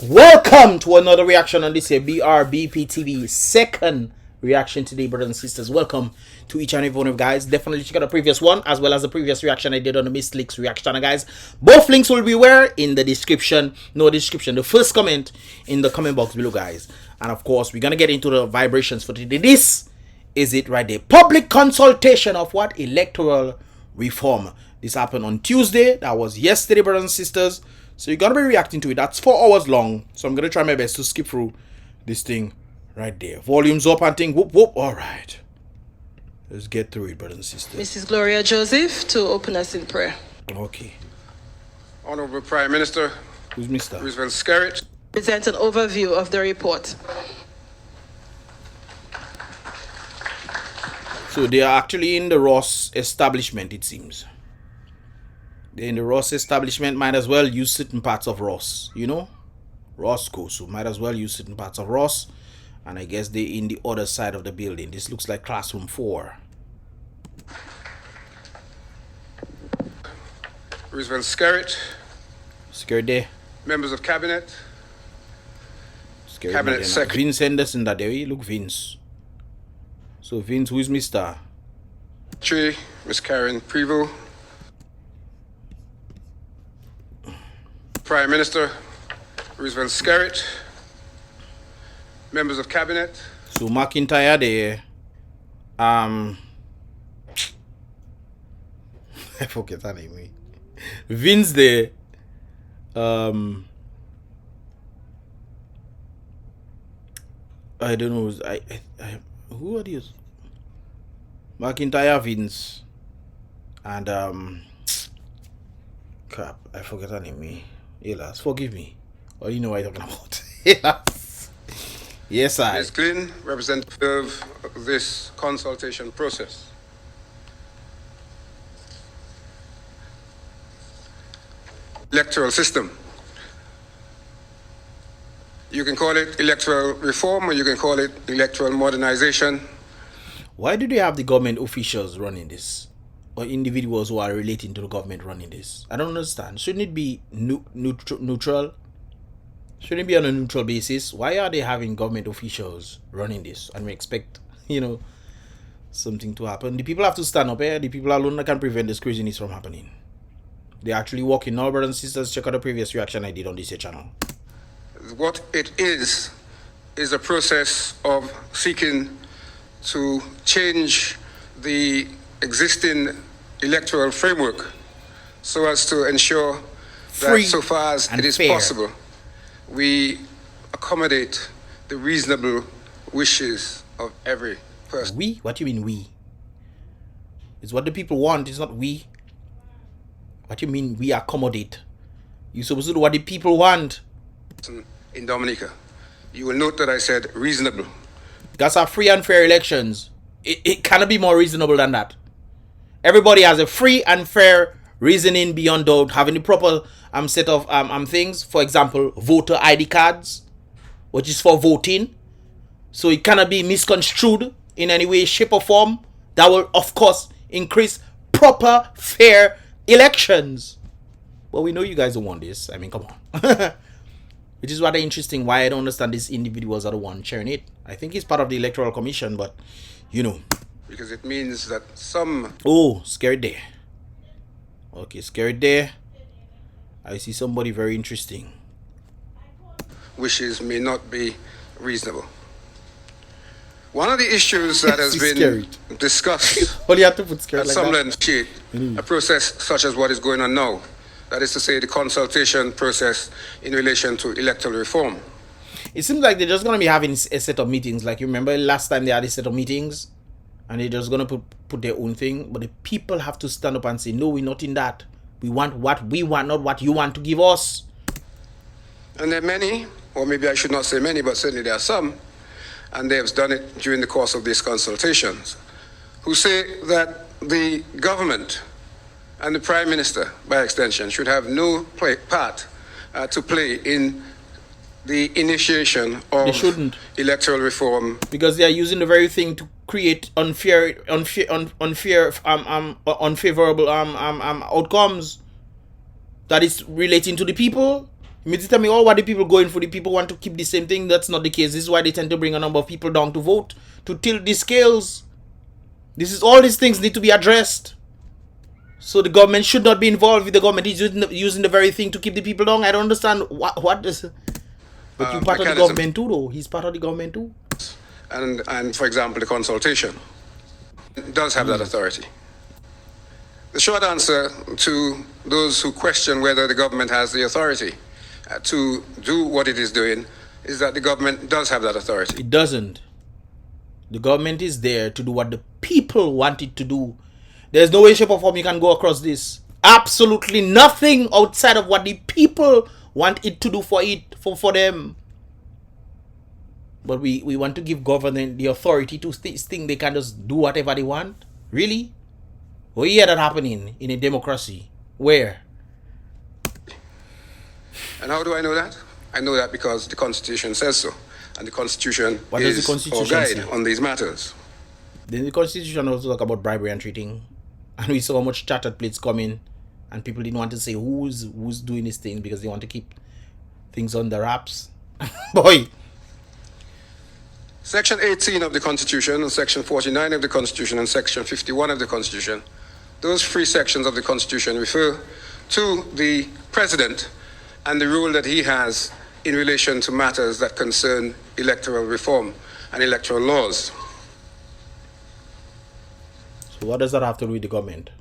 Welcome to another reaction on this here Brbptv second reaction today, brothers and sisters. Welcome to each and every one of you guys. Definitely check out the previous one as well as the previous reaction I did on the Miss Leaks reaction channel, guys. Both links will be where in the description. No description, the first comment in the comment box below, guys. And of course, we're gonna get into the vibrations for today. This is it right there. Public consultation of what? Electoral reform. This happened on Tuesday. That was yesterday, brothers and sisters. So you're gonna be reacting to it. That's 4 hours long. So I'm gonna try my best to skip through this thing right there. Volumes up and thing. Whoop whoop. All right. Let's get through it, brothers and sisters. Mrs. Gloria Joseph to open us in prayer. Okay. Honorable Prime Minister. Who's Mr. Roosevelt Skerritt. Present an overview of the report. So they are actually in the Ross establishment, it seems. They're in the Ross establishment. Might as well use certain parts of Ross, you know, Roscoe. So might as well use certain parts of Ross. And I guess they're in the other side of the building. This looks like classroom 4. Roosevelt Skerritt. Scared there. Members of Cabinet. Scared Cabinet Secretary. Vince Henderson that there. Look, Vince. So Vince, who is Mr. Miss Karen Prevost. Prime Minister Roosevelt Skerritt. Members of Cabinet. So McIntyre there. I forget her name. Vince there. I don't know. Who are these? McIntyre, Vince, and crap. I forget her name. Elas, forgive me. Or you know what I'm talking about. Elas. Yes, I. Ms. Glynn, representative of this consultation process. Electoral system. You can call it electoral reform or you can call it electoral modernization. Why do they have the government officials running this? Or individuals who are relating to the government running this? I don't understand. Shouldn't it be neutral? Shouldn't it be on a neutral basis? Why are they having government officials running this? And we expect, you know, something to happen. The people have to stand up here. The people alone that can prevent this craziness from happening. They're actually working now, brothers and sisters. Check out the previous reaction I did on this here channel. What it is a process of seeking to change the existing electoral framework so as to ensure that so far as it is possible, we accommodate the reasonable wishes of every person. We? What do you mean we? It's what the people want, it's not we. What do you mean we accommodate? You're supposed to do what the people want. In Dominica, you will note that I said reasonable. That's our free and fair elections. It cannot be more reasonable than that. Everybody has a free and fair reasoning beyond doubt, having the proper set of things. For example, voter ID cards, which is for voting. So it cannot be misconstrued in any way, shape or form. That will, of course, increase proper, fair elections. But we know you guys don't want this. I mean, come on. Which is rather interesting why I don't understand these individuals are the ones sharing it. I think it's part of the Electoral Commission, but, you know. Because it means that some... Oh, scared there. Okay, scared there. I see somebody very interesting. Wishes may not be reasonable. One of the issues that has been discussed Well, you have to put scared at like some that. length, a process such as what is going on now. That is to say, the consultation process in relation to electoral reform. It seems like they're just going to be having a set of meetings. Like, you remember last time they had a set of meetings? And they're just going to put their own thing. But the people have to stand up and say, no, we're not in that. We want what we want, not what you want to give us. And there are many, or maybe I should not say many, but certainly there are some, and they have done it during the course of these consultations, who say that the government and the Prime Minister, by extension, should have no part to play in the initiation of electoral reform. Because they are using the very thing to create unfavorable outcomes that is relating to the people. You mean to tell me all what the people going for, the people want to keep the same thing? That's not the case. This is why they tend to bring a number of people down to vote, to tilt the scales. This is all these things need to be addressed. So the government should not be involved with the government is using the very thing to keep the people down. I don't understand what this. But you're part of the government too, though. He's part of the government too. And for example, the consultation does have that authority. The short answer to those who question whether the government has the authority to do what it is doing is that the government does have that authority. It doesn't. The government is there to do what the people want it to do. There's no way, shape, or form you can go across this. Absolutely nothing outside of what the people want it to do for them. But we want to give government the authority to think they can just do whatever they want. Really? We hear that happening in a democracy. Where? And how do I know that? I know that because the Constitution says so. And the Constitution is our guide on these matters. Then the Constitution also talk about bribery and treating. And we saw how much chartered plates coming. And people didn't want to say who's doing this thing because they want to keep things under wraps. Boy. Section 18 of the Constitution and Section 49 of the Constitution and Section 51 of the Constitution, those three sections of the Constitution refer to the President and the role that he has in relation to matters that concern electoral reform and electoral laws. So what does that have to do with the government?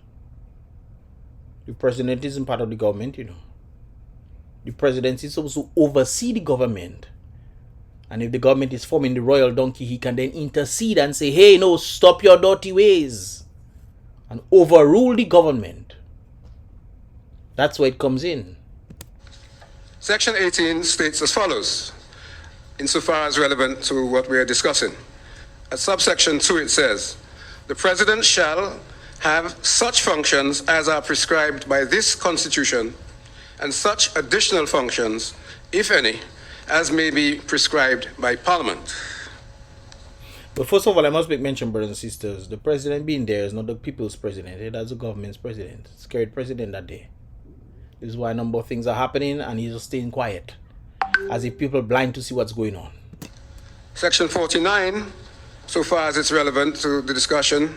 The President isn't part of the government, you know. The President is supposed to oversee the government. And if the government is forming the royal donkey, he can then intercede and say, hey, no, stop your dirty ways. And overrule the government. That's where it comes in. Section 18 states as follows, insofar as relevant to what we are discussing. At subsection 2 it says, the President shall have such functions as are prescribed by this Constitution and such additional functions, if any, as may be prescribed by Parliament. But first of all, I must make mention, brothers and sisters, the president being there is not the people's president. That's the government's president. Scared president that day. This is why a number of things are happening and he's just staying quiet. As if people are blind to see what's going on. Section 49, so far as it's relevant to the discussion,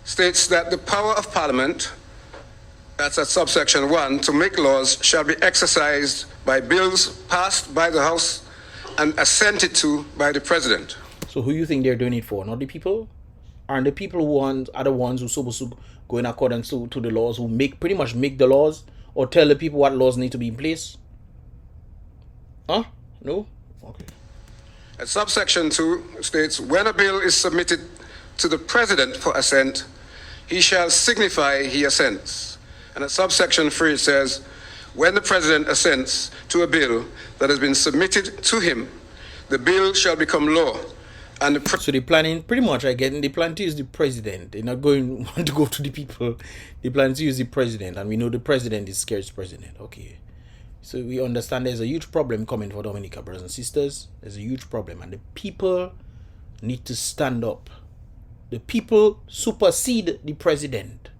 states that the power of Parliament, that's at subsection 1, to make laws shall be exercised by bills passed by the House and assented to by the President. So who you think they're doing it for? Not the people? Aren't the people who are the ones who are supposed to go in accordance to the laws, who pretty much make the laws or tell the people what laws need to be in place? Huh? No? Okay. At subsection 2 states, when a bill is submitted to the President for assent, he shall signify he assents. And at subsection 3 it says, when the President assents to a bill that has been submitted to him, the bill shall become law. And so they're planning, pretty much I get, they plan to use the President. They're not want to go to the people. They plan to use the President. And we know the President is scarce president. Okay. So we understand there's a huge problem coming for Dominica, brothers and sisters. There's a huge problem. And the people need to stand up. The people supersede the President.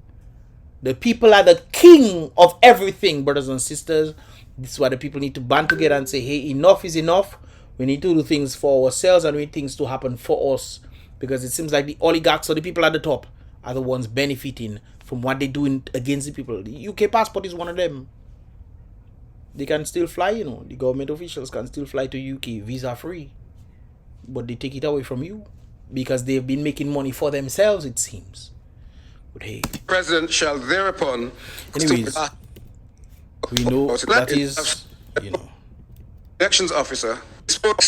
The people are the king of everything, brothers and sisters. This is why the people need to band together and say, hey, enough is enough. We need to do things for ourselves and we need things to happen for us. Because it seems like the oligarchs or the people at the top are the ones benefiting from what they're doing against the people. The UK passport is one of them. They can still fly, you know. The government officials can still fly to UK visa free. But they take it away from you. Because they've been making money for themselves, it seems. But hey. The President shall thereupon... Anyways, we know that is, you know. Elections officer spoke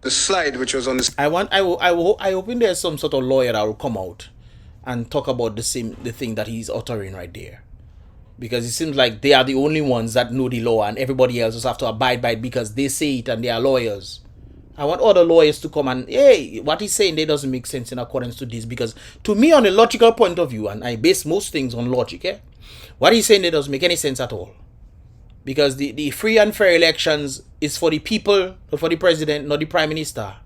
the slide which was on this. I hope there's some sort of lawyer that will come out and talk about the thing that he's uttering right there. Because it seems like they are the only ones that know the law and everybody else just have to abide by it because they say it and they are lawyers. I want other lawyers to come and, hey, what he's saying there doesn't make sense in accordance to this. Because to me, on a logical point of view, and I base most things on logic, what he's saying there doesn't make any sense at all. Because the free and fair elections is for the people, not for the president, not the prime minister.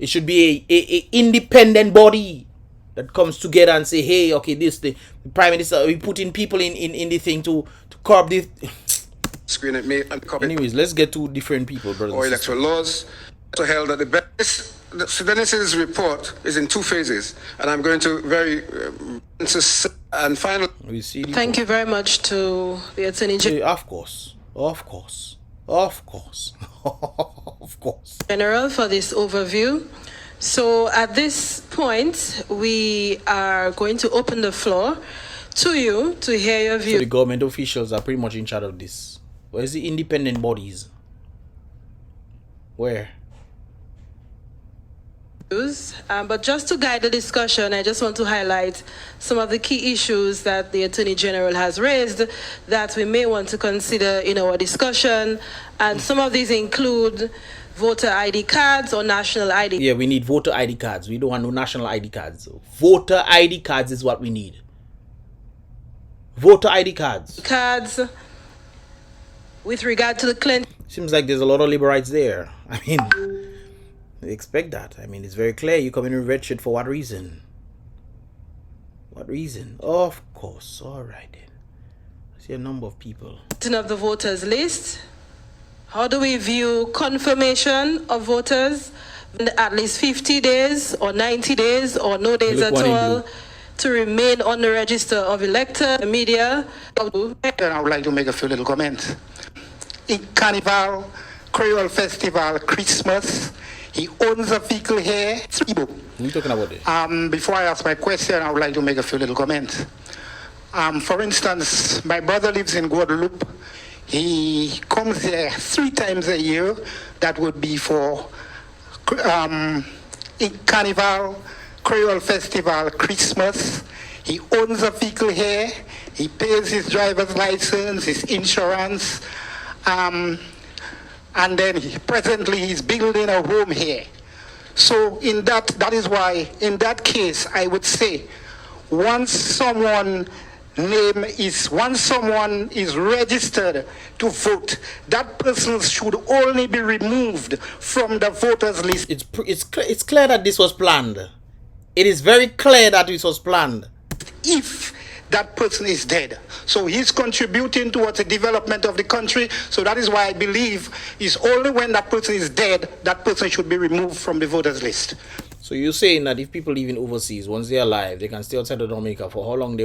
It should be a independent body that comes together and say, hey, okay, the Prime Minister, we put in people in the thing to curb this. Screen at me and copy. Anyways, let's get to different people, brothers. Or electoral laws. So held that Dennis's report is in 2 phases, and I'm going to and final. We see. Thank you very much to the Attorney General. Of course. Of course, General for this overview. So at this point, we are going to open the floor to you to hear your view. So the government officials are pretty much in charge of this. Where's the independent bodies? Where? But just to guide the discussion, I just want to highlight some of the key issues that the Attorney General has raised that we may want to consider in our discussion. And some of these include voter ID cards or national ID. Yeah, we need voter ID cards. We don't want no national ID cards. Voter ID cards is what we need. Voter ID cards. Cards with regard to the Clinton. Seems like there's a lot of Labourites there. I mean, they expect that. I mean, it's very clear. You come in with red shirt for what reason? What reason? Of course. All right then. I see a number of people. Of the voters list. How do we view confirmation of voters at least 50 days or 90 days or no days at all to remain on the register of electors, the media? I would like to make a few little comments. In Carnival, Creole Festival, Christmas, he owns a vehicle here. What are you talking about there? Before I ask my question, I would like to make a few little comments. For instance, my brother lives in Guadeloupe. He comes here 3 times a year. That would be for Carnival, Creole Festival, Christmas. He owns a vehicle here. He pays his driver's license, his insurance. And then presently he's building a home here. So that is why, in that case, I would say, once someone is registered to vote, that person should only be removed from the voters list. It's clear that this was planned. It is very clear that this was planned. If that person is dead. So he's contributing towards the development of the country. So that is why I believe it's only when that person is dead, that person should be removed from the voters list. So you're saying that if people living overseas, once they're alive, they can stay outside of Dominica for how long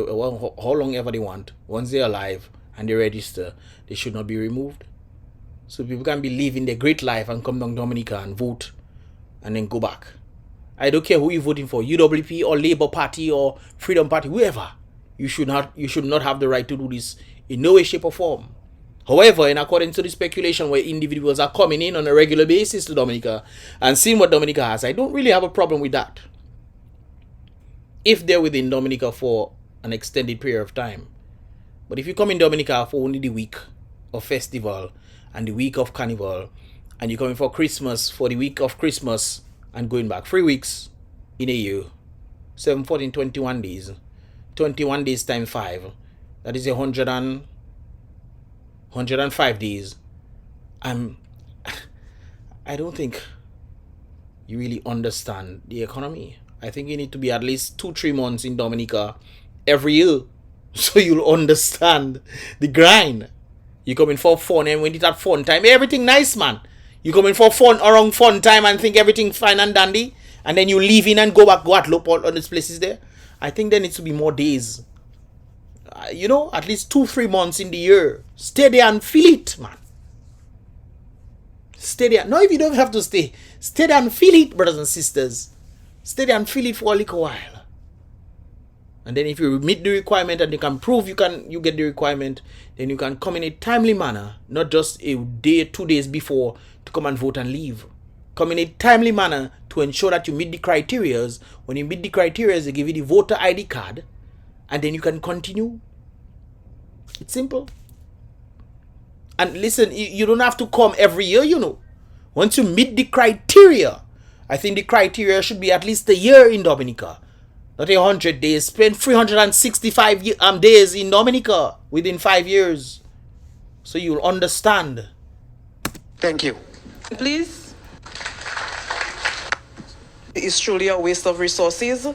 ever they want. Once they're alive and they register, they should not be removed. So people can be living their great life and come down Dominica and vote and then go back. I don't care who you're voting for, UWP or Labour Party or Freedom Party, whoever. You should not have the right to do this in no way, shape or form. However, in accordance to the speculation where individuals are coming in on a regular basis to Dominica and seeing what Dominica has, I don't really have a problem with that. If they're within Dominica for an extended period of time. But if you come in Dominica for only the week of festival and the week of carnival, and you're coming for Christmas for the week of Christmas and going back 3 weeks in a year, 7, 14, 21 days. 21 days times 5, that is 105 days. I don't think you really understand the economy. I think you need to be at least 2-3 months in Dominica every year so you'll understand the grind. You come in for fun, and when it's at fun time, everything nice, man. You come in for fun around fun time and think everything fine and dandy, and then you leave in and go back, look all these places there. I think there needs to be more days. At least 2-3 months in the year. Stay there and feel it, man. Stay there. No, if you don't have to stay. Stay there and feel it, brothers and sisters. Stay there and feel it for a little while. And then if you meet the requirement and you can prove you get the requirement, then you can come in a timely manner, not just a day, 2 days before to come and vote and leave. Come in a timely manner to ensure that you meet the criteria. When you meet the criteria, they give you the voter ID card, and then you can continue. It's simple. And listen, you don't have to come every year, Once you meet the criteria, I think the criteria should be at least a year in Dominica. Not 100 days. Spend 365 days in Dominica within 5 years. So you'll understand. Thank you. Please. is truly a waste of resources.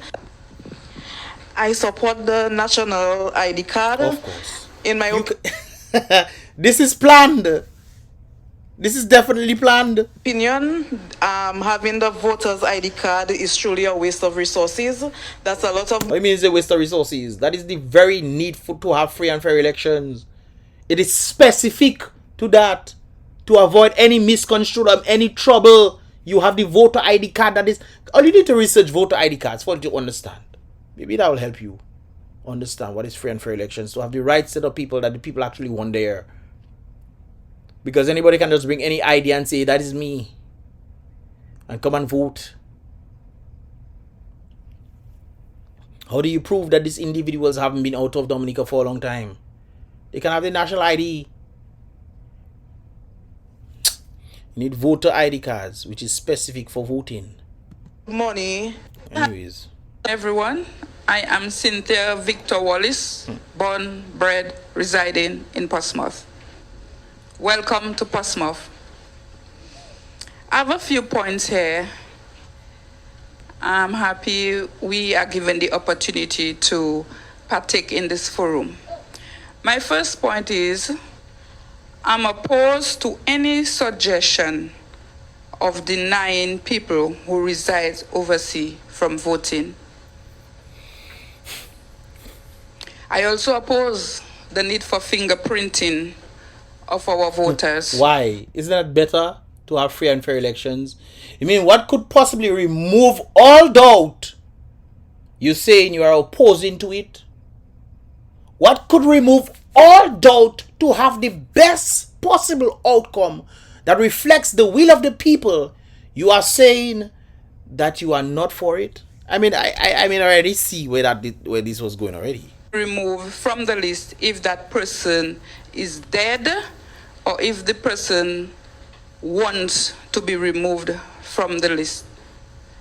I support the national ID card. Of course. In my this is planned. This is definitely planned. opinion, having the voters ID card is truly a waste of resources. That's a lot of... What do you mean it's a waste of resources? That is the very need to have free and fair elections. It is specific to that. To avoid any misconstrued or any trouble, you have the voter ID card. That is... All you need to research voter ID cards for you to understand. Maybe that will help you understand what is free and fair elections. To have the right set of people that the people actually want there. Because anybody can just bring any idea and say, that is me. And come and vote. How do you prove that these individuals haven't been out of Dominica for a long time? They can have the national ID. You need voter ID cards, which is specific for voting. Money. Anyways. Everyone, I am Cynthia Victor Wallace, born, bred, residing in Portsmouth. Welcome to Portsmouth. I have a few points here. I'm happy we are given the opportunity to partake in this forum. My first point is, I'm opposed to any suggestion of denying people who reside overseas from voting. I also oppose the need for fingerprinting of our voters. Why? Isn't that better to have free and fair elections? You mean what could possibly remove all doubt? You saying you are opposing to it? What could remove all doubt to have the best possible outcome that reflects the will of the people? You are saying that you are not for it? I mean, I already see where this was going already. Remove from the list if that person is dead or if the person wants to be removed from the list.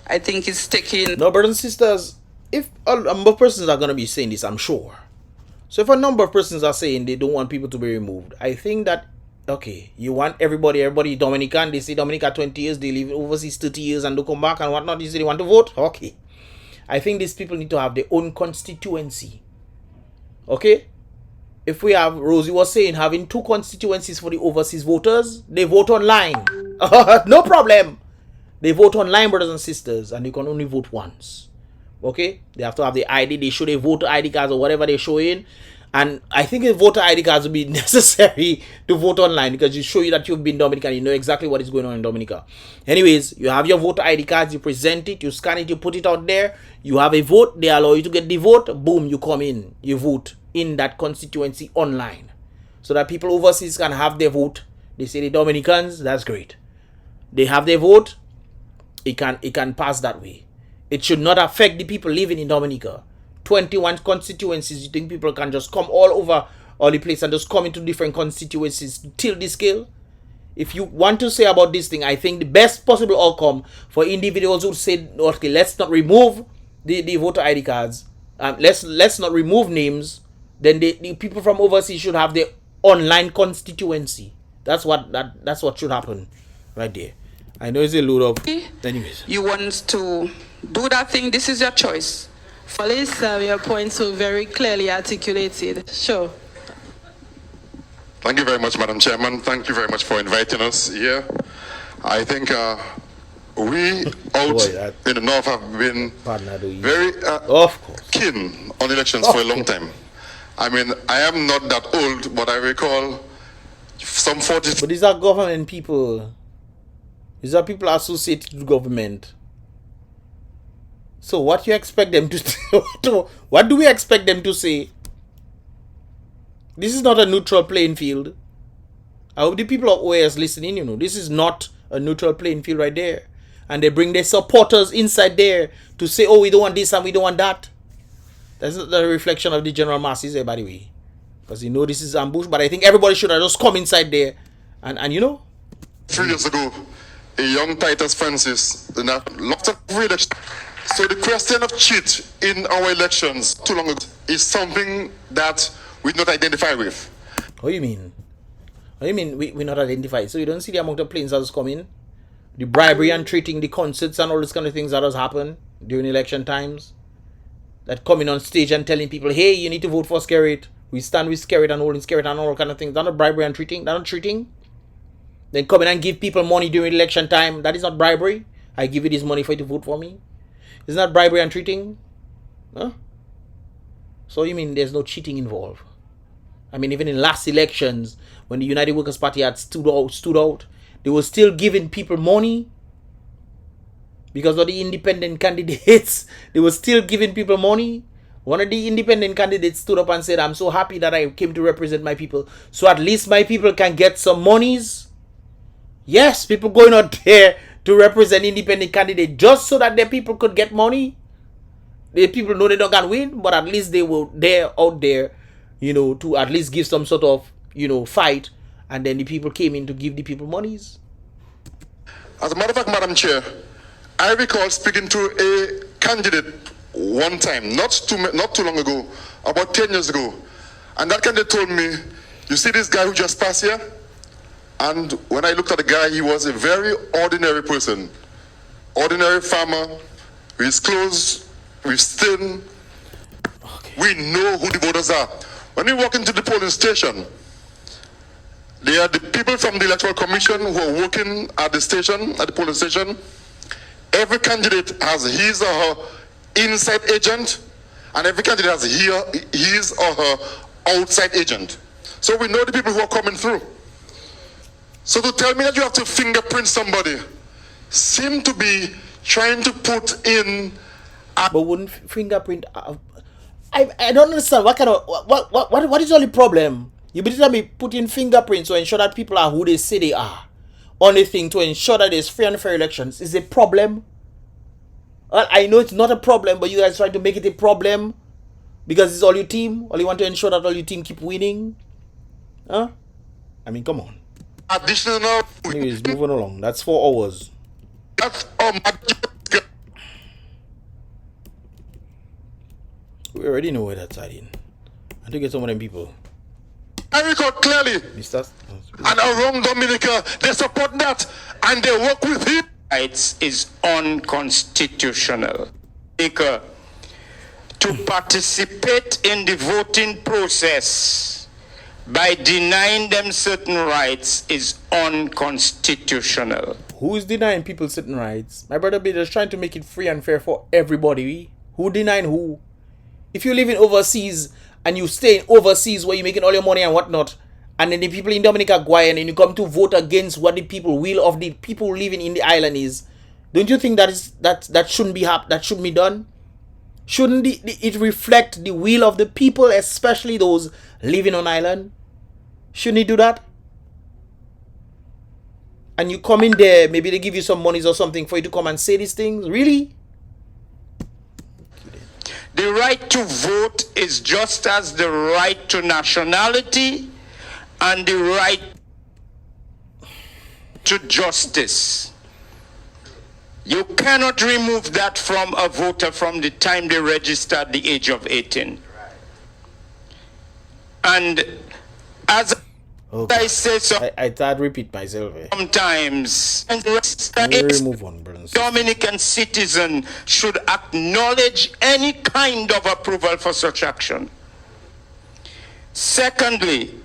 I think it's taking... No, brothers and sisters, if a number of persons are going to be saying this, I'm sure. So if a number of persons are saying they don't want people to be removed, I think that, okay, you want everybody Dominican, they say Dominica 20 years, they live overseas 30 years and they come back and whatnot, you say they want to vote? Okay. I think these people need to have their own constituency. Okay? If we have, Rosie was saying, having 2 constituencies for the overseas voters, they vote online. No problem. They vote online, brothers and sisters, and you can only vote once. Okay? They have to have the ID. They show their voter ID cards or whatever they show in. And I think the voter ID cards will be necessary to vote online because you show you that you've been Dominican. You know exactly what is going on in Dominica. Anyways, you have your voter ID cards. You present it. You scan it. You put it out there. You have a vote. They allow you to get the vote. Boom, you come in. You vote in that constituency online. So that people overseas can have their vote. They say the Dominicans, that's great. They have their vote. It can pass that way. It should not affect the people living in Dominica. 21 constituencies, you think people can just come all over all the place and just come into different constituencies till this scale? If you want to say about this thing, I think the best possible outcome for individuals who say, okay, let's not remove the voter ID cards, let's not remove names, then the people from overseas should have their online constituency. That's what should happen right there. I know it's a load of... Anyways. You want to do that thing, this is your choice. Police, your points were very clearly articulated. Sure. Thank you very much, Madam Chairman. Thank you very much for inviting us here. I think we out in the north have been very keen on elections for a long time. I mean, I am not that old, but I recall some 40... But these are government people. These are people associated with government. So what you expect them to what do we expect them to say? This is not a neutral playing field. I hope the people of OAS listening, you know, this is not a neutral playing field right there. And they bring their supporters inside there to say, oh, we don't want this and we don't want that. That's not the reflection of the general masses there, by the way. Because you know this is ambush, but I think everybody should have just come inside there and you know. 3 years ago, a young Titus Francis, lots of reelection. So the question of cheat in our elections too long ago is something that we not identify with. What do you mean? What do you mean we not identify? So you don't see the amount of planes that just come in the bribery and treating the concerts and all these kind of things that has happened during election times. That coming on stage and telling people, hey, you need to vote for Skerrit. We stand with Skerrit and holding Skerrit and all kind of things. That's not bribery and treating. That's not treating. Then coming and give people money during election time. That is not bribery. I give you this money for you to vote for me. Isn't that bribery and treating? Huh? So you mean there's no cheating involved? I mean, even in last elections, when the United Workers' Party had stood out, they were still giving people money because of the independent candidates. They were still giving people money. One of the independent candidates stood up and said, I'm so happy that I came to represent my people, so at least my people can get some monies. Yes, people going out there to represent independent candidate just so that their people could get money. The people know they don't can win, but at least they were there out there, you know, to at least give some sort of, you know, fight. And then the people came in to give the people monies. As a matter of fact, Madam Chair, I recall speaking to a candidate one time, not too long ago, about 10 years ago. And that candidate told me, you see this guy who just passed here? And when I looked at the guy, he was a very ordinary person. Ordinary farmer, with his clothes, with thin. Okay. We know who the voters are. When we walk into the polling station, they are the people from the Electoral Commission who are working at the station, at the polling station. Every candidate has his or her inside agent, and every candidate has his or her outside agent. So we know the people who are coming through. So to tell me that you have to fingerprint somebody seem to be trying to put in. But wouldn't fingerprint? I don't understand what kind of what is all the problem? You better be putting fingerprints to ensure that people are who they say they are. Only thing to ensure that there's free and fair elections is a problem. Well, I know it's not a problem, but you guys try to make it a problem because it's all your team. All you want to ensure that all your team keep winning. Huh? I mean, come on. Additional. Anyways, moving along. That's 4 hours. That's we already know where that's hiding. I think it's some of them people. I recall clearly. And around Dominica, they support that and they work with him. It is unconstitutional. To participate in the voting process by denying them certain rights is unconstitutional. Who is denying people certain rights? My brother be just trying to make it free and fair for everybody. Who denying who? If you live in overseas and you stay overseas where you're making all your money and whatnot, and then the people in Dominica go and you come to vote against what the will of the people living in the island is, don't you think that shouldn't be that shouldn't be done? Shouldn't it reflect the will of the people, especially those living on island? Shouldn't it do that? And you come in there, maybe they give you some monies or something for you to come and say these things? Really? The right to vote is just as the right to nationality and the right to justice. You cannot remove that from a voter from the time they register at the age of 18. And as I say so, I thought repeat myself. Sometimes, move on, brothers. Dominican citizen should acknowledge any kind of approval for such action. Secondly,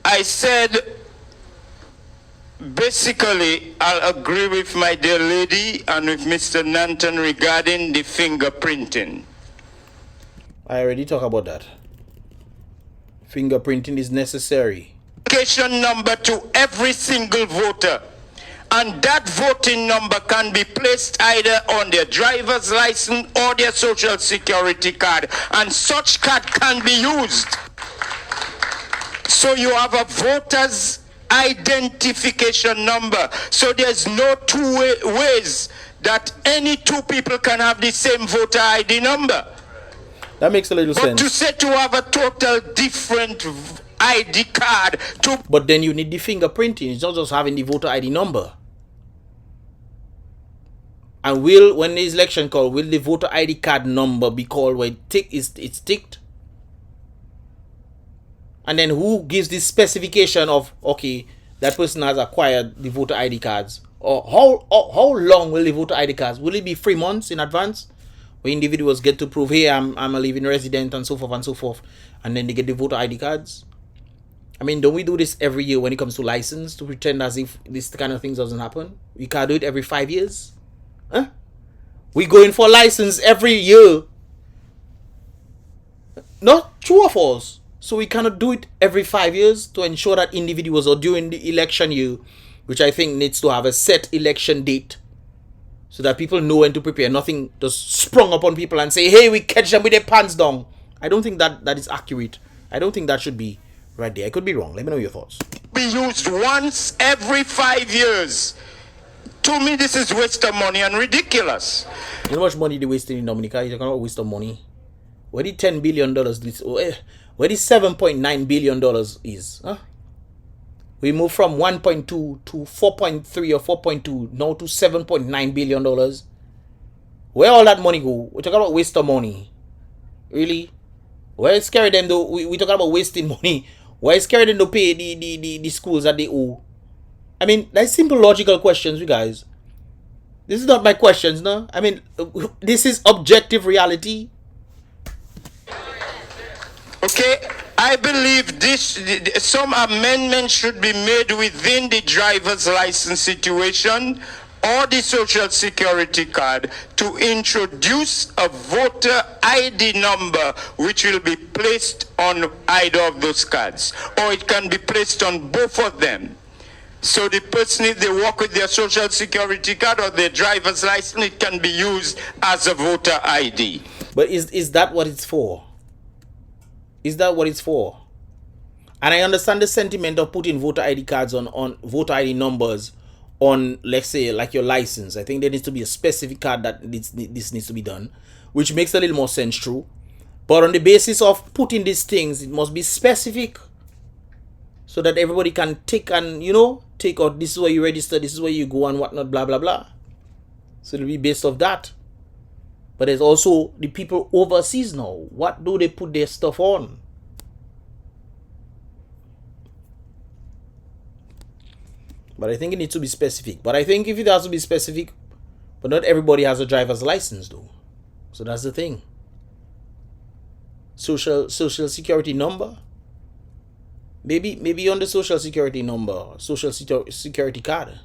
I said, basically, I'll agree with my dear lady and with Mr. Nanton regarding the fingerprinting. I already talked about that. Fingerprinting is necessary. Application number to every single voter. And that voting number can be placed either on their driver's license or their social security card. And such card can be used. So you have a voter's identification number. So there's no two ways that any two people can have the same voter ID number. That makes a little sense. But to say to have a total different ID card to... But then you need the fingerprinting. It's not just having the voter ID number. And when the election called, will the voter ID card number be called when it's ticked? And then who gives the specification of, okay, that person has acquired the voter ID cards, or how long will the voter ID cards? Will it be 3 months in advance, where individuals get to prove, hey, I'm a living resident and so forth, and then they get the voter ID cards? I mean, don't we do this every year when it comes to license, to pretend as if this kind of things doesn't happen? We can't do it every 5 years? Huh? We go in for license every year. Not true of us. So we cannot do it every 5 years to ensure that individuals, or during the election year, which I think needs to have a set election date, so that people know when to prepare. Nothing just sprung upon people and say, hey, we catch them with their pants down. I don't think that is accurate. I don't think that should be right there. I could be wrong. Let me know your thoughts. Be used once every 5 years. To me, this is waste of money and ridiculous. You know how much money they wasting in Dominica? You're talking about waste of money. Where did $10 billion where did $7.9 billion is? Huh? We moved from 1.2 to 4.3 or 4.2, now to $7.9 billion. Where all that money go? We're talking about waste of money. Really? Where is carry them though? We talking about wasting money. Why is carry them to pay the schools that they owe? I mean, that's simple logical questions, you guys. This is not my questions, no? I mean, this is objective reality. Okay, I believe some amendments should be made within the driver's license situation or the social security card to introduce a voter ID number which will be placed on either of those cards, or it can be placed on both of them. So the person, if they walk with their social security card or their driver's license, it can be used as a voter ID. But is that what it's for? Is that what it's for? And I understand the sentiment of putting voter ID cards on voter ID numbers on, let's say, like your license. I think there needs to be a specific card that this needs to be done, which makes a little more sense, true. But on the basis of putting these things, it must be specific, so that everybody can take and, take out, this is where you register, this is where you go and whatnot, blah, blah, blah. So it'll be based off that. But there's also the people overseas now. What do they put their stuff on? But I think it needs to be specific. But I think if it has to be specific, but not everybody has a driver's license though. So that's the thing. Social security number. Maybe on the social security number, social security card.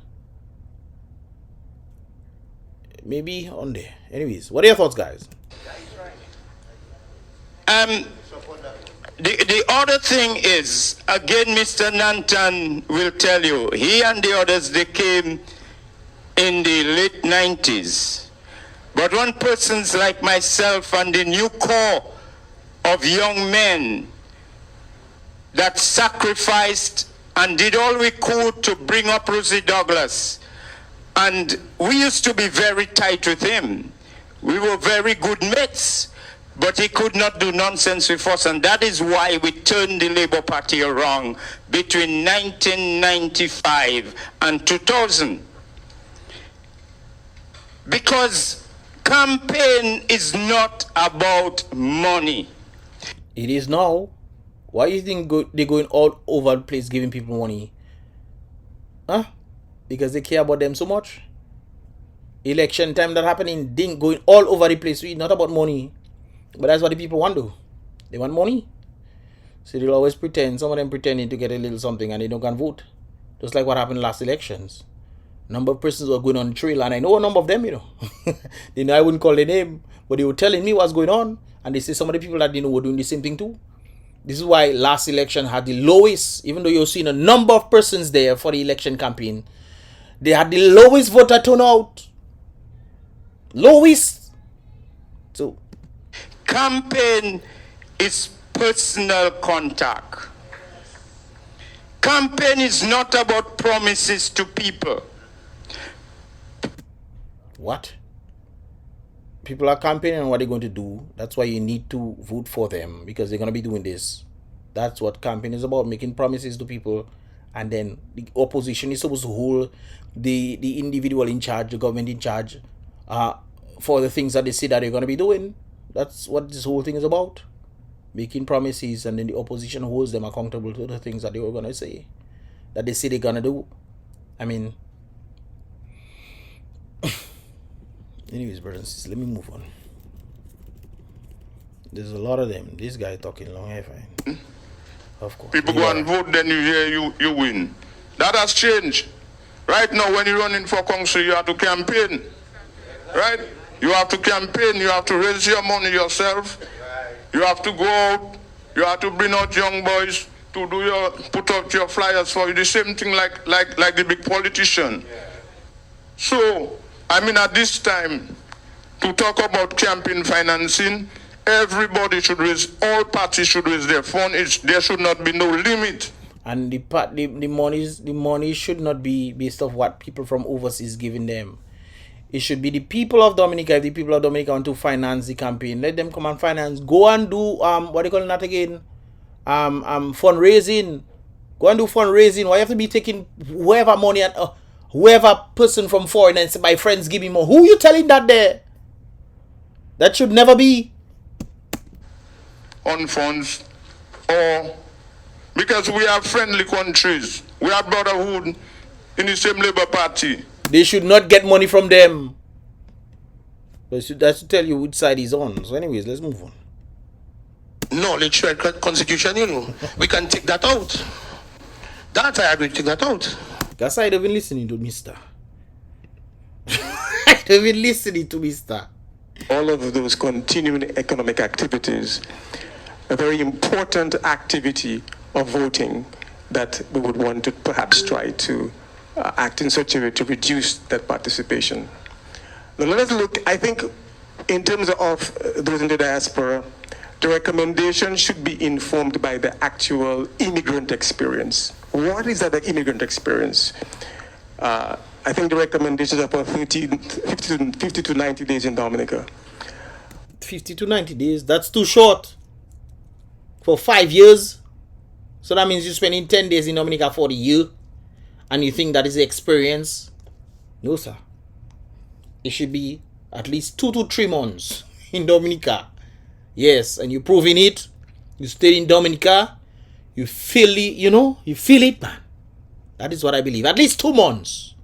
Maybe on there. Anyways, what are your thoughts, guys? The other thing is, again, Mr. Nantan will tell you, he and the others, they came in the late 90s. But when persons like myself and the new core of young men that sacrificed and did all we could to bring up Rosie Douglas, and we used to be very tight with him. We were very good mates, but he could not do nonsense with us, and that is why we turned the Labour Party around between 1995 and 2000. Because campaign is not about money. It is now. Why do you think they're going all over the place giving people money? Huh? Because they care about them so much. Election time that happening, didn't going all over the place. It's not about money. But that's what the people want to do. They want money. So they'll always pretend, some of them pretending to get a little something and they don't can vote. Just like what happened last elections. Number of persons were going on the trail, and I know a number of them, They know I wouldn't call their name, but they were telling me what's going on. And they say some of the people that they know were doing the same thing too. This is why last election had the lowest, even though you're seeing a number of persons there for the election campaign, they had the lowest voter turnout. Lowest. So, campaign is personal contact. Campaign is not about promises to people. What? People are campaigning on what they're going to do. That's why you need to vote for them, because they're going to be doing this. That's what campaign is about, making promises to people. And then the opposition is supposed to hold the individual in charge, the government in charge, for the things that they say that they're going to be doing. That's what this whole thing is about. Making promises, and then the opposition holds them accountable to the things that they were going to say. that they say they're gonna do. I mean, anyways, brothers and sisters, let me move on. There's a lot of them. This guy talking long hair, fine. Of course. People go and vote, then you hear you win. That has changed. Right now, when you're running for council, you have to campaign. Right? You have to campaign. You have to raise your money yourself. You have to go out. You have to bring out young boys to do put out your flyers for you. The same thing like the big politician. So, I mean, at this time, to talk about campaign financing, everybody should raise, all parties should raise their funds. There should not be no limit. And the money should not be based off what people from overseas giving them. It should be the people of Dominica. If the people of Dominica want to finance the campaign, let them come and finance. Go and do what do you call that again? Fundraising. Go and do fundraising. Why you have to be taking whoever money and whoever person from foreign and say my friends give me more? Who you telling that there? That should never be. On funds, or because we are friendly countries, we are brotherhood in the same Labour Party. They should not get money from them. That should tell you which side he's on. So anyways, let's move on. Knowledge Constitution, you know. We can take that out. That I agree to take that out. That's why I don't even listening to Mr. I don't even listening to Mr. All of those continuing economic activities, a very important activity of voting that we would want to perhaps try to act in such a way to reduce that participation. Now let us look, I think, in terms of those in the diaspora, the recommendation should be informed by the actual immigrant experience. What is that immigrant experience? I think the recommendations are for 50 to 90 days in Dominica. 50 to 90 days? That's too short. For 5 years? So that means you're spending 10 days in Dominica for the year? And you think that is the experience? No, sir. It should be at least 2 to 3 months in Dominica. Yes, and you're proving it. You stay in Dominica. You feel it, you know? You feel it, man. That is what I believe. At least 2 months.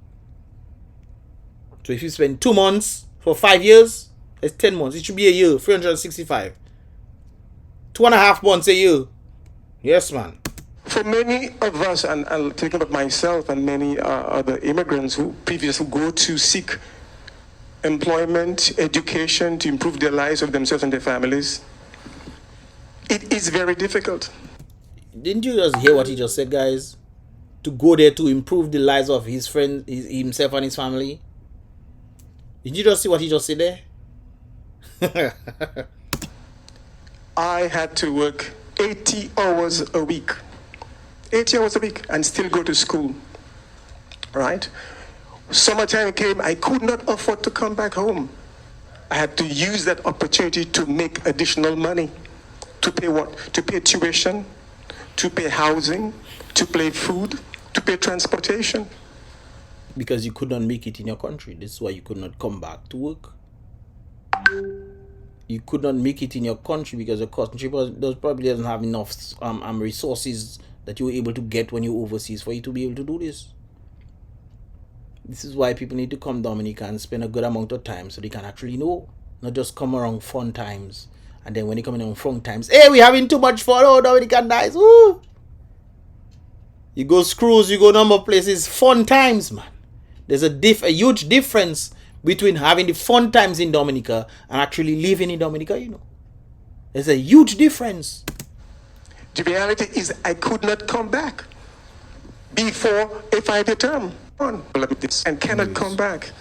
So if you spend 2 months for 5 years, it's 10 months. It should be a year, 365. 2.5 months a year. Yes, man. For many of us, and I'm thinking about myself and many other immigrants who previously go to seek employment, education, to improve their lives of themselves and their families, it is very difficult. Didn't you just hear what he just said, guys? To go there to improve the lives of his friend, himself and his family. Did you just see what he just said there? I had to work 80 hours a week. 80 hours a week and still go to school, right? Summertime came, I could not afford to come back home. I had to use that opportunity to make additional money. To pay what? To pay tuition, to pay housing, to pay food, to pay transportation. Because you could not make it in your country. This is why you could not come back to work. You could not make it in your country because your country probably doesn't have enough resources that you were able to get when you're overseas for you to be able to do this. This is why people need to come Dominica and spend a good amount of time so they can actually know. Not just come around fun times. And then when they come in on fun times, hey, we're having too much fun. Oh, Dominican nice. Woo! You go cruise, you go number of places. Fun times, man. There's a huge difference between having the fun times in Dominica and actually living in Dominica, you know. There's a huge difference. The reality is I could not come back before if I had a term on and cannot come back.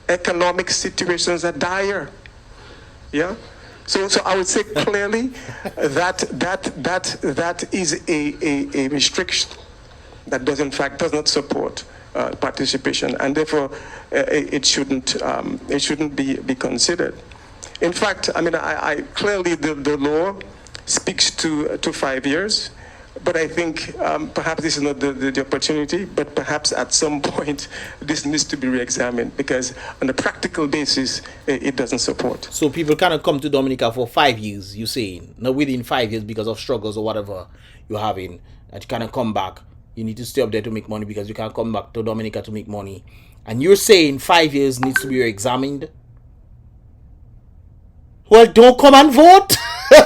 Economic situations are dire. Yeah. So I would say clearly that is a restriction that does not support participation, and therefore it shouldn't be considered. In fact, I mean, I clearly the law speaks to 5 years, but I think perhaps this is not the opportunity, but perhaps at some point this needs to be re-examined because on a practical basis it doesn't support. So people cannot come to Dominica for 5 years, you're saying? Not within 5 years because of struggles or whatever you're having, that you cannot come back. You need to stay up there to make money because you can't come back to Dominica to make money. And you're saying 5 years needs to be re-examined? Well, don't come and vote.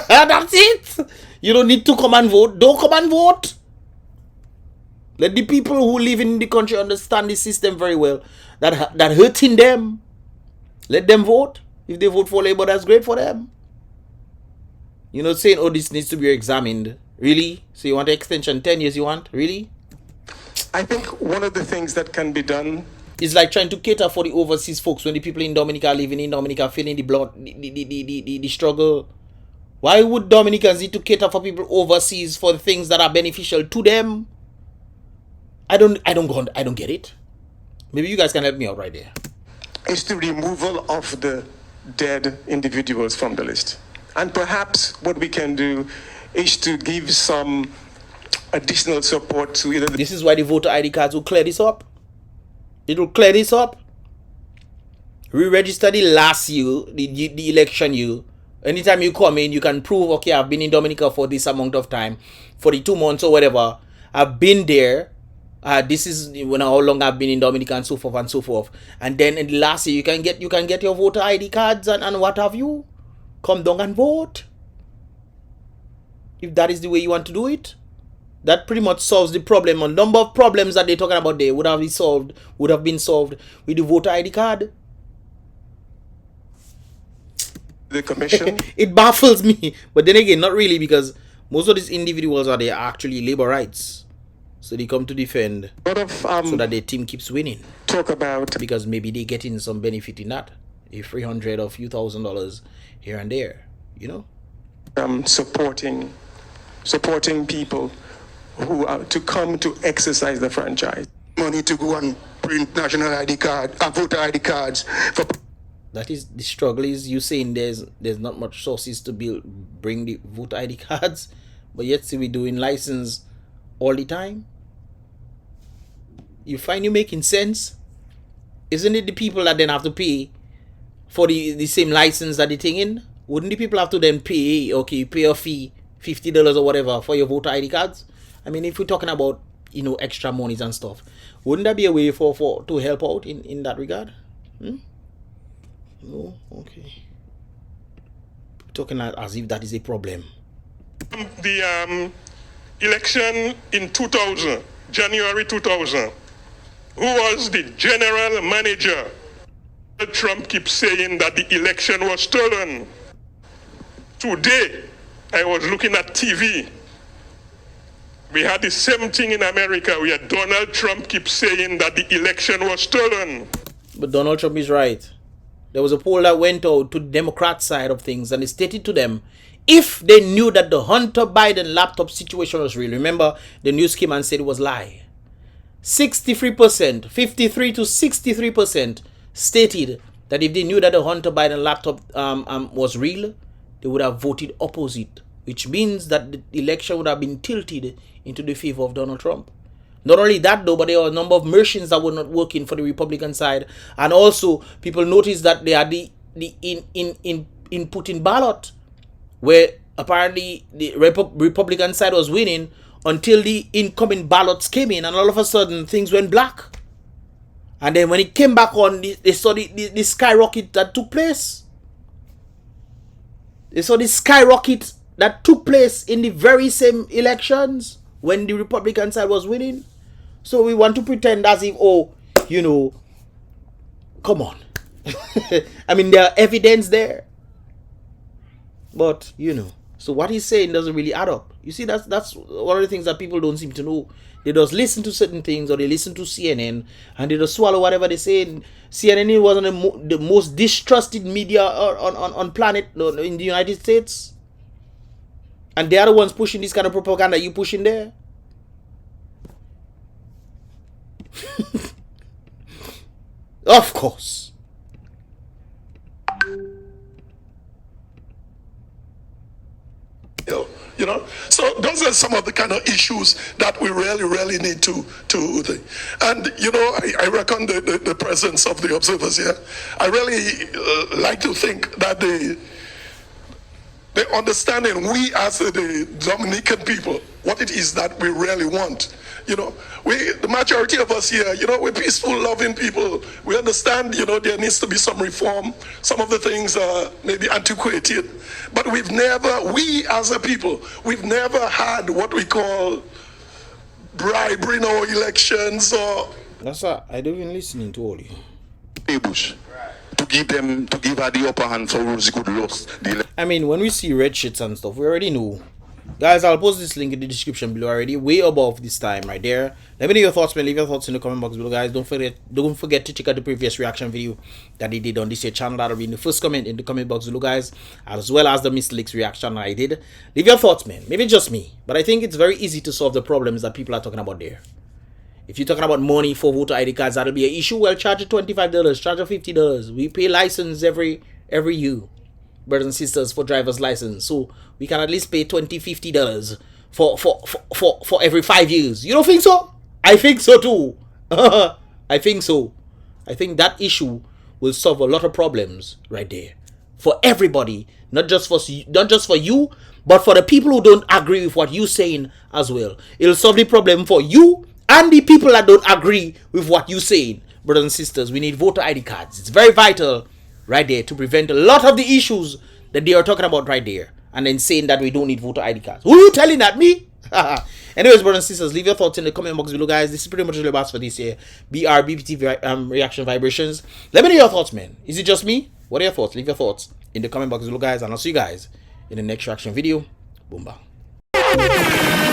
That's it. You don't need to come and vote. Don't come and vote. Let the people who live in the country understand the system very well. That hurting them. Let them vote. If they vote for Labour, that's great for them. You're not saying, oh, this needs to be examined. Really? So you want an extension? 10 years you want? Really? I think one of the things that can be done is like trying to cater for the overseas folks when the people in Dominica are living in Dominica feeling the blood, the struggle. Why would Dominicans need to cater for people overseas for the things that are beneficial to them? I don't get it. Maybe you guys can help me out right there. It's the removal of the dead individuals from the list. And perhaps what we can do is to give some additional support to either... This is why the voter ID cards will clear this up. It will clear this up. Re-register the last year, the election year. Anytime you come in, you can prove, okay, I've been in Dominica for this amount of time, for the 2 months or whatever. I've been there. This is how long I've been in Dominica and so forth and so forth. And then in the last year, you can get your voter ID cards and what have you. Come down and vote. If that is the way you want to do it, that pretty much solves the problem. A number of problems that they're talking about there would have been solved with the voter ID card. The commission. It baffles me, but then again, not really, because most of these individuals are actually Labourites. So they come to defend so that their team keeps winning. Talk about because maybe they getting some benefit in that, a $300 or a few $1,000s here and there, you know. Supporting people who are to come to exercise the franchise. Money to go and print national ID card, voter ID cards. That is the struggle. Is you saying there's not much sources to bring the voter ID cards, but yet see we doing license all the time. You find you making sense? Isn't it the people that then have to pay for the same license that they take in? Wouldn't the people have to then pay, okay, pay a fee, $50 or whatever for your voter ID cards? I mean, if we're talking about, you know, extra monies and stuff, wouldn't that be a way to help out in that regard? No? Okay. Talking as if that is a problem. The election in 2000, January 2000, who was the general manager? Trump keeps saying that the election was stolen. Today, I was looking at TV. We had the same thing in America where Donald Trump keeps saying that the election was stolen. But Donald Trump is right. There was a poll that went out to the Democrat side of things, and it stated to them, if they knew that the Hunter Biden laptop situation was real, remember the news came and said it was lie. 63%, 53 to 63% stated that if they knew that the Hunter Biden laptop was real, they would have voted opposite, which means that the election would have been tilted into the favor of Donald Trump. Not only that though, but there were a number of machines that were not working for the Republican side, and also people noticed that they had the input in ballot, where apparently the Republican side was winning until the incoming ballots came in, and all of a sudden things went black. And then when it came back on, they saw the skyrocket that took place. They saw the skyrocket that took place in the very same elections when the Republican side was winning. So we want to pretend as if, oh, you know, come on. I mean, there are evidence there. But, you know, so what he's saying doesn't really add up. You see, that's one of the things that people don't seem to know. They just listen to certain things, or they listen to CNN, and they just swallow whatever they say. And CNN wasn't the most distrusted media on planet in the United States. And they are the ones pushing this kind of propaganda you pushing there. Of course. You know, so those are some of the kind of issues that we really need to and you know, I reckon the presence of the observers here, I really like to think that the understanding, we as the Dominican people, what it is that we really want. You know, the majority of us here, you know, we're peaceful, loving people. We understand, you know, there needs to be some reform. Some of the things are maybe antiquated. But we as a people, we've never had what we call bribery in our elections or... That's why I don't even listening to all you. Bush. To give her the upper hand so Rose could lose. I mean, when we see red shits and stuff, we already know. Guys, I'll post this link in the description below already, way above this time right there. Let me know your thoughts, man. Leave your thoughts in the comment box below, guys. Don't forget to check out the previous reaction video that they did on this here channel. That'll be in the first comment in the comment box below, guys, as well as the Miss Leaks reaction I did. Leave your thoughts, man. Maybe just me, but I think it's very easy to solve the problems that people are talking about there. If you're talking about money for voter ID cards, that'll be an issue. Well, charge you $25, charge you $50. We pay license every year, brothers and sisters, for driver's license. So we can at least pay $20-50 for every 5 years. You don't think so? I think so too. I think so. I think that issue will solve a lot of problems right there for everybody, not just for you, but for the people who don't agree with what you're saying as well. It'll solve the problem for you and the people that don't agree with what you're saying. Brothers and sisters, we need voter ID cards. It's very vital right there to prevent a lot of the issues that they are talking about right there, and then saying that we don't need voter ID cards. Who are you telling that? Me? Anyways, brothers and sisters, leave your thoughts in the comment box below, guys. This is pretty much the last for this year. Brbptv reaction vibrations. Let me know your thoughts, man. Is it just me? What are your thoughts? Leave your thoughts in the comment box below, guys, and I'll see you guys in the next reaction video. Boom, bang.